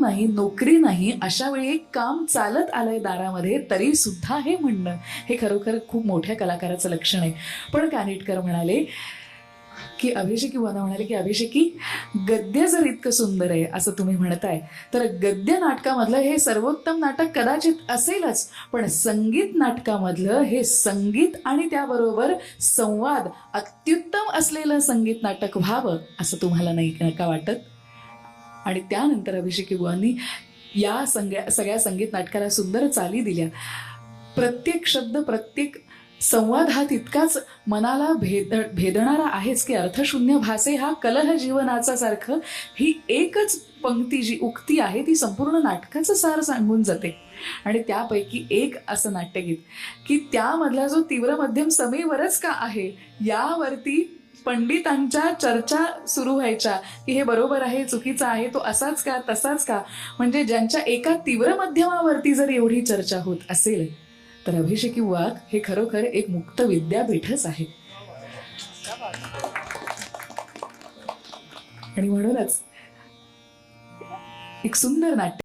नाही, नोकरी नाही, अशा वेळी एक काम चालत आलंय दारामध्ये तरी सुद्धा हे म्हणणं, हे खरोखर खूप मोठ्या कलाकाराचं लक्षण आहे. पण कानिटकर म्हणाले की अभिषेकी बुवांना म्हणाले की अभिषेकी, गद्य जर इतकं सुंदर आहे असं तुम्ही म्हणताय, तर गद्य नाटकामधलं हे सर्वोत्तम नाटक कदाचित असेलच, पण संगीत नाटकामधलं हे संगीत आणि त्याबरोबर संवाद अत्युत्तम असलेलं संगीत नाटक व्हावं असं तुम्हाला नाही का वाटत? आणि त्यानंतर अभिषेकी बुवांनी या सगळ्या संगीत नाटकाला सुंदर चाली दिल्या. प्रत्येक शब्द, प्रत्येक संवाद हा तितकाच मनाला भेदणारा आहेच की अर्थशून्य भासे हा कलह जीवनाचा सारखं ही एकच पंक्ती जी उक्ती आहे ती संपूर्ण नाटकाचं सार सांगून जाते. आणि त्यापैकी एक असं नाट्यगीत की त्यामधला जो तीव्र मध्यम समेवरच का आहे यावरती पंडितांच्या चर्चा सुरू व्हायच्या की हे बरोबर आहे, चुकीचं आहे, तो असाच का, तसाच का. म्हणजे ज्यांच्या एका तीव्र मध्यमावरती जर एवढी चर्चा होत असेल तर अभिषेकी वाघ हे खरोखर एक मुक्त विद्यापीठच आहे. आणि म्हणूनच एक सुंदर नाट्य